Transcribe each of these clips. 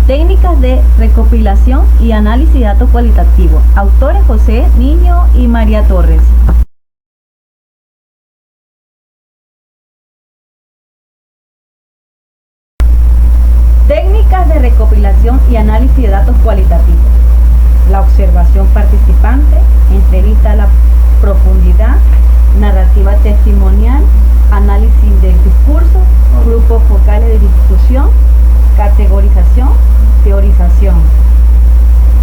Técnicas de recopilación y análisis de datos cualitativos. Autores José Niño y María Torres. Técnicas de recopilación y análisis de datos cualitativos. La observación participante, entrevista a la profundidad, narrativa testimonial, análisis del discurso, grupos focales de discusión, categorización, teorización.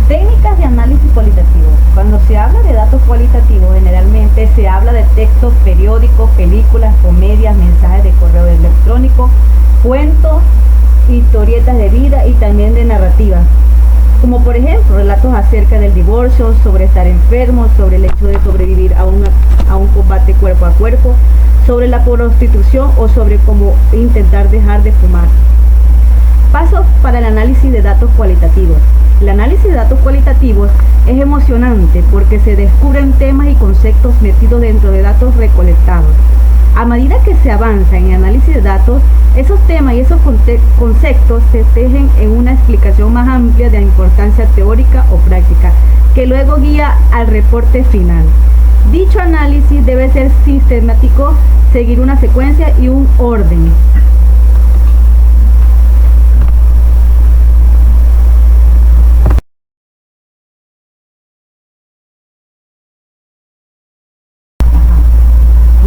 Técnicas de análisis cualitativo. Cuando se habla de datos cualitativos, generalmente se habla de textos periódicos, películas, comedias, mensajes de correo electrónico, cuentos, historietas de vida y también de narrativas, como por ejemplo relatos acerca del divorcio, sobre estar enfermo, sobre el hecho de sobrevivir a un combate cuerpo a cuerpo, sobre la prostitución o sobre cómo intentar dejar de fumar. Pasos para el análisis de datos cualitativos. El análisis de datos cualitativos es emocionante porque se descubren temas y conceptos metidos dentro de datos recolectados. A medida que se avanza en el análisis de datos, esos temas y esos conceptos se tejen en una explicación más amplia de la importancia teórica o práctica, que luego guía al reporte final. Dicho análisis debe ser sistemático, seguir una secuencia y un orden.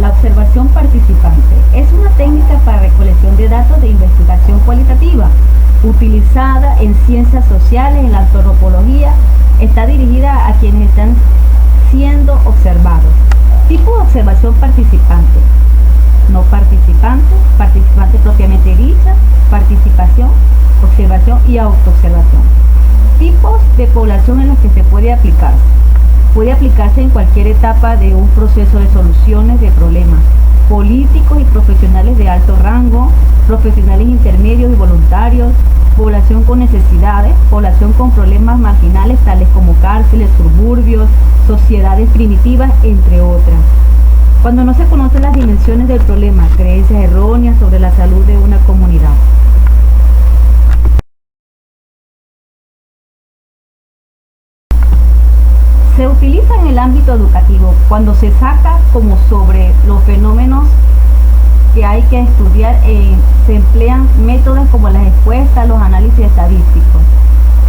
La observación participante es una técnica para recolección de datos de investigación cualitativa utilizada en ciencias sociales, en la antropología. Está dirigida a quienes están siendo observados. Tipo de observación participante: no participante, participante propiamente dicha, participación, observación y autoobservación. Tipos de población en los que se puede aplicar. Puede aplicarse en cualquier etapa de un proceso de soluciones de problemas. Políticos y profesionales de alto rango, profesionales intermedios y voluntarios, población con necesidades, población con problemas marginales tales como cárceles, suburbios, sociedades primitivas, entre otras. Cuando no se conocen las dimensiones del problema, creencias erróneas sobre la salud de una comunidad. Se utiliza en el ámbito educativo cuando se saca como sobre los fenómenos que hay que estudiar, se emplean métodos como las encuestas, los análisis estadísticos.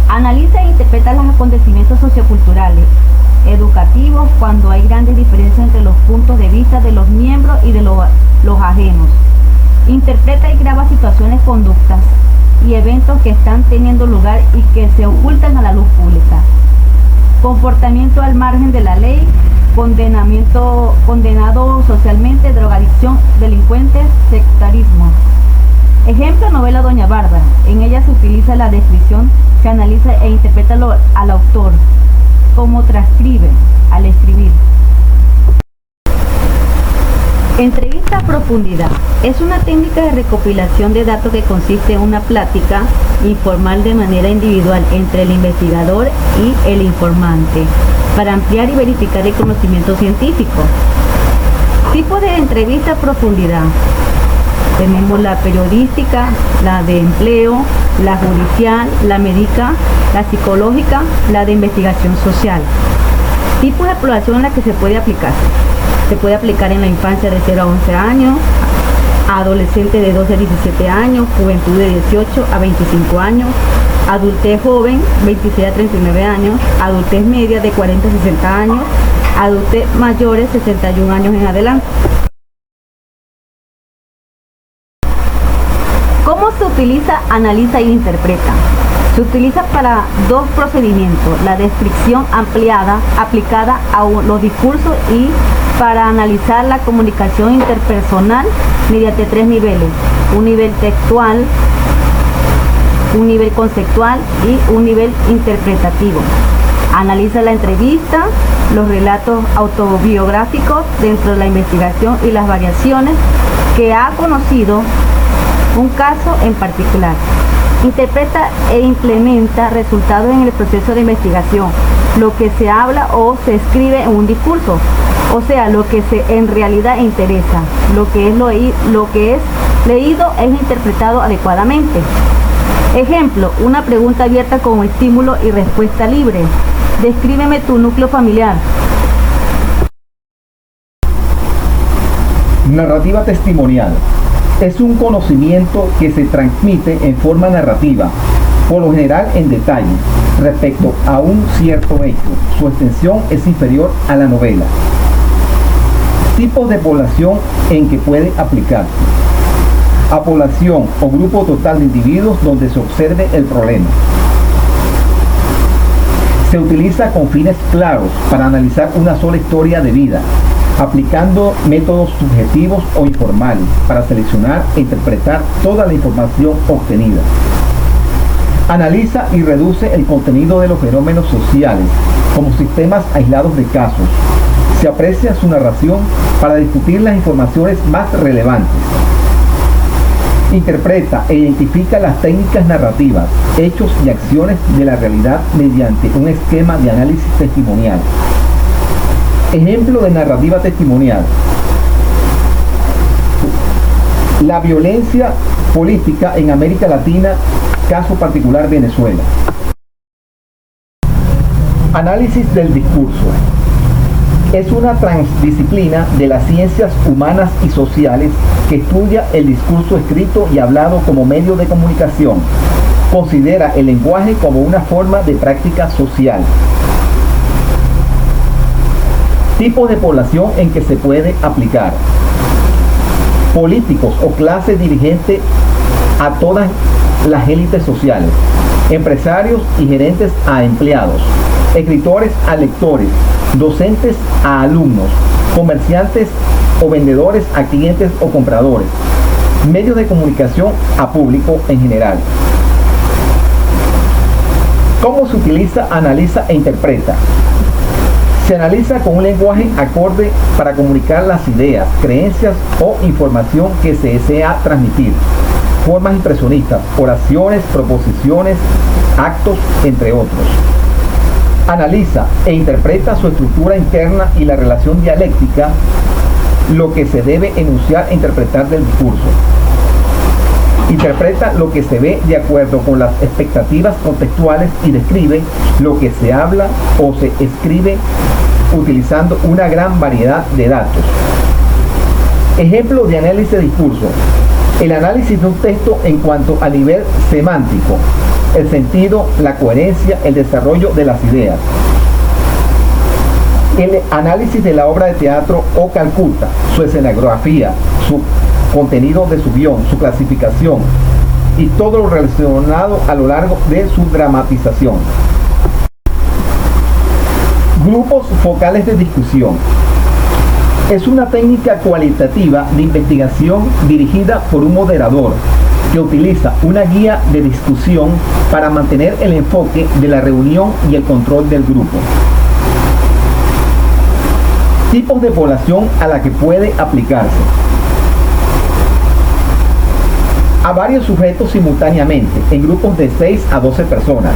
Analiza e interpreta los acontecimientos socioculturales, educativos, cuando hay grandes diferencias entre los puntos de vista de los miembros y de los ajenos. Interpreta y graba situaciones, conductas y eventos que están teniendo lugar y que se ocultan a la luz pública. Comportamiento al margen de la ley, condenado socialmente, drogadicción, delincuentes, sectarismo. Ejemplo, novela Doña Bárbara. En ella se utiliza la descripción, se analiza e interpreta al autor, como transcribe al escribir. Entrevista a profundidad. Es una técnica de recopilación de datos que consiste en una plática informal de manera individual entre el investigador y el informante para ampliar y verificar el conocimiento científico. Tipo de entrevista a profundidad. Tenemos la periodística, la de empleo, la judicial, la médica, la psicológica, la de investigación social. Tipos de población en la que se puede aplicar. Se puede aplicar en la infancia de 0 a 11 años, adolescente de 12 a 17 años, juventud de 18 a 25 años, adultez joven, 26 a 39 años, adultez media de 40 a 60 años, adultez mayores, 61 años en adelante. ¿Cómo se utiliza, analiza e interpreta? Se utiliza para dos procedimientos: la descripción ampliada aplicada a los discursos y para analizar la comunicación interpersonal mediante 3 niveles: un nivel textual, un nivel conceptual y un nivel interpretativo. Analiza la entrevista, los relatos autobiográficos dentro de la investigación y las variaciones que ha conocido un caso en particular. Interpreta e implementa resultados en el proceso de investigación, lo que se habla o se escribe en un discurso, o sea, lo que en realidad interesa, lo que es leído es interpretado adecuadamente. Ejemplo, una pregunta abierta con estímulo y respuesta libre. Descríbeme tu núcleo familiar. Narrativa testimonial. Es un conocimiento que se transmite en forma narrativa, por lo general en detalle, respecto a un cierto hecho. Su extensión es inferior a la novela. Tipos de población en que puede aplicarse. A población o grupo total de individuos donde se observe el problema. Se utiliza con fines claros para analizar una sola historia de vida, aplicando métodos subjetivos o informales para seleccionar e interpretar toda la información obtenida. Analiza y reduce el contenido de los fenómenos sociales como sistemas aislados de casos. Se aprecia su narración para discutir las informaciones más relevantes. Interpreta e identifica las técnicas narrativas, hechos y acciones de la realidad mediante un esquema de análisis testimonial. Ejemplo de narrativa testimonial. La violencia política en América Latina, caso particular Venezuela. Análisis del discurso. Es una transdisciplina de las ciencias humanas y sociales que estudia el discurso escrito y hablado como medio de comunicación. Considera el lenguaje como una forma de práctica social. Tipos de población en que se puede aplicar. Políticos o clase dirigente a todas las élites sociales. Empresarios y gerentes a empleados. Escritores a lectores. Docentes a alumnos. Comerciantes o vendedores a clientes o compradores. Medios de comunicación a público en general. ¿Cómo se utiliza, analiza e interpreta? Se analiza con un lenguaje acorde para comunicar las ideas, creencias o información que se desea transmitir. Formas impresionistas, oraciones, proposiciones, actos, entre otros. Analiza e interpreta su estructura interna y la relación dialéctica, lo que se debe enunciar e interpretar del discurso. Interpreta lo que se ve de acuerdo con las expectativas contextuales y describe lo que se habla o se escribe utilizando una gran variedad de datos. Ejemplo de análisis de discurso. El análisis de un texto en cuanto a nivel semántico, el sentido, la coherencia, el desarrollo de las ideas. El análisis de la obra de teatro o Calcuta, su escenografía, su contenido de su guión, su clasificación y todo lo relacionado a lo largo de su dramatización. Grupos focales de discusión. Es una técnica cualitativa de investigación dirigida por un moderador que utiliza una guía de discusión para mantener el enfoque de la reunión y el control del grupo. Tipos de población a la que puede aplicarse. A varios sujetos simultáneamente, en grupos de 6 a 12 personas.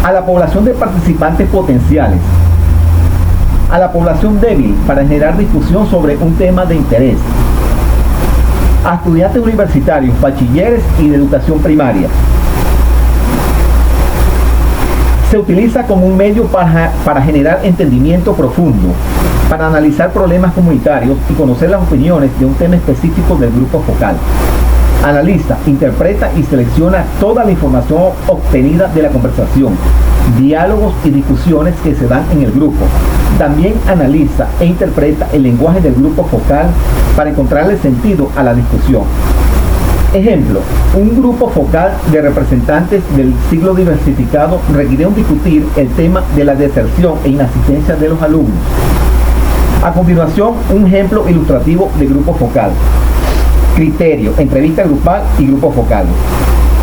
A la población de participantes potenciales. A la población débil para generar discusión sobre un tema de interés. A estudiantes universitarios, bachilleres y de educación primaria. Se utiliza como un medio para generar entendimiento profundo, para analizar problemas comunitarios y conocer las opiniones de un tema específico del grupo focal. Analiza, interpreta y selecciona toda la información obtenida de la conversación, diálogos y discusiones que se dan en el grupo. También analiza e interpreta el lenguaje del grupo focal para encontrarle sentido a la discusión. Ejemplo, un grupo focal de representantes del siglo diversificado requirió discutir el tema de la deserción e inasistencia de los alumnos. A continuación, un ejemplo ilustrativo de grupo focal. Criterio, entrevista grupal y grupo focal.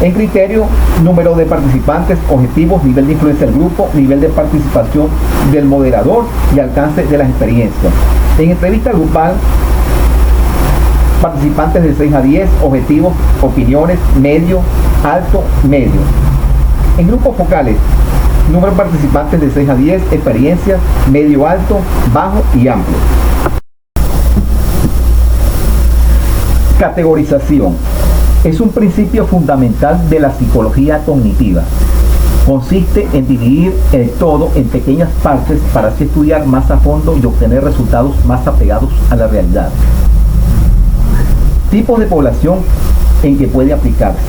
En criterio, número de participantes, objetivos, nivel de influencia del grupo, nivel de participación del moderador y alcance de las experiencias. En entrevista grupal, participantes de 6 a 10, objetivos, opiniones, medio, alto, medio. En grupos focales, número de participantes de 6 a 10, experiencias, medio, alto, bajo y amplio. Categorización. Es un principio fundamental de la psicología cognitiva. Consiste en dividir el todo en pequeñas partes para así estudiar más a fondo y obtener resultados más apegados a la realidad. Tipos de población en que puede aplicarse.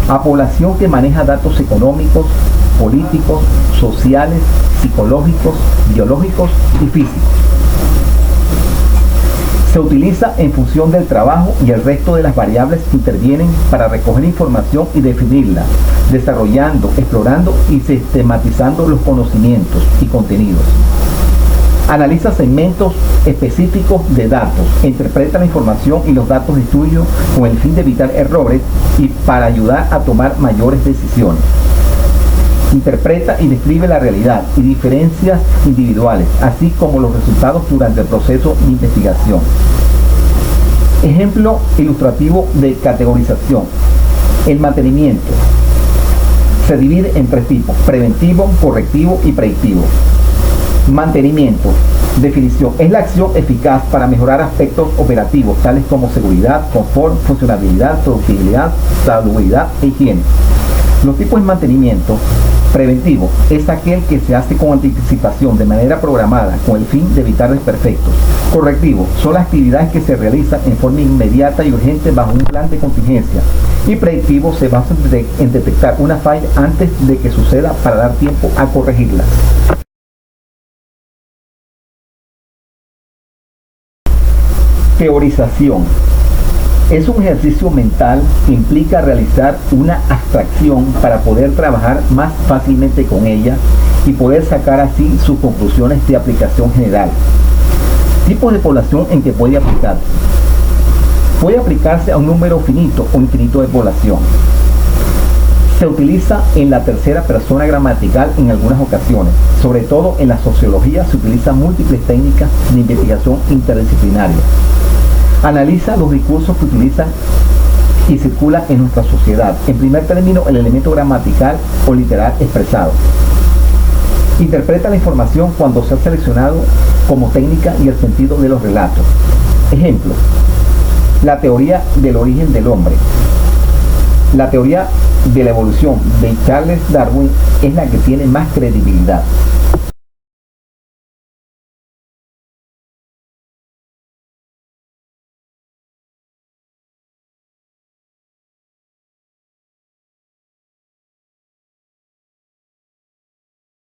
A población que maneja datos económicos, políticos, sociales, psicológicos, biológicos y físicos. Se utiliza en función del trabajo y el resto de las variables que intervienen para recoger información y definirla, desarrollando, explorando y sistematizando los conocimientos y contenidos. Analiza segmentos específicos de datos, interpreta la información y los datos de estudio con el fin de evitar errores y para ayudar a tomar mayores decisiones. Interpreta y describe la realidad y diferencias individuales, así como los resultados durante el proceso de investigación. Ejemplo ilustrativo de categorización. El mantenimiento se divide en 3 tipos: preventivo, correctivo y predictivo. Mantenimiento. Definición: es la acción eficaz para mejorar aspectos operativos tales como seguridad, confort, funcionabilidad, productividad, salubridad e higiene. Los tipos de mantenimiento: preventivo es aquel que se hace con anticipación de manera programada con el fin de evitar desperfectos. Correctivo son las actividades que se realizan en forma inmediata y urgente bajo un plan de contingencia. Y predictivo se basa en detectar una falla antes de que suceda para dar tiempo a corregirla. Teorización. Es un ejercicio mental que implica realizar una abstracción para poder trabajar más fácilmente con ella y poder sacar así sus conclusiones de aplicación general. Tipos de población en que puede aplicarse. Puede aplicarse a un número finito o infinito de población. Se utiliza en la tercera persona gramatical en algunas ocasiones. Sobre todo en la sociología se utilizan múltiples técnicas de investigación interdisciplinaria. Analiza los discursos que utilizan y circulan en nuestra sociedad. En primer término, el elemento gramatical o literal expresado. Interpreta la información cuando se ha seleccionado como técnica y el sentido de los relatos. Ejemplo: la teoría del origen del hombre. La teoría de la evolución de Charles Darwin es la que tiene más credibilidad.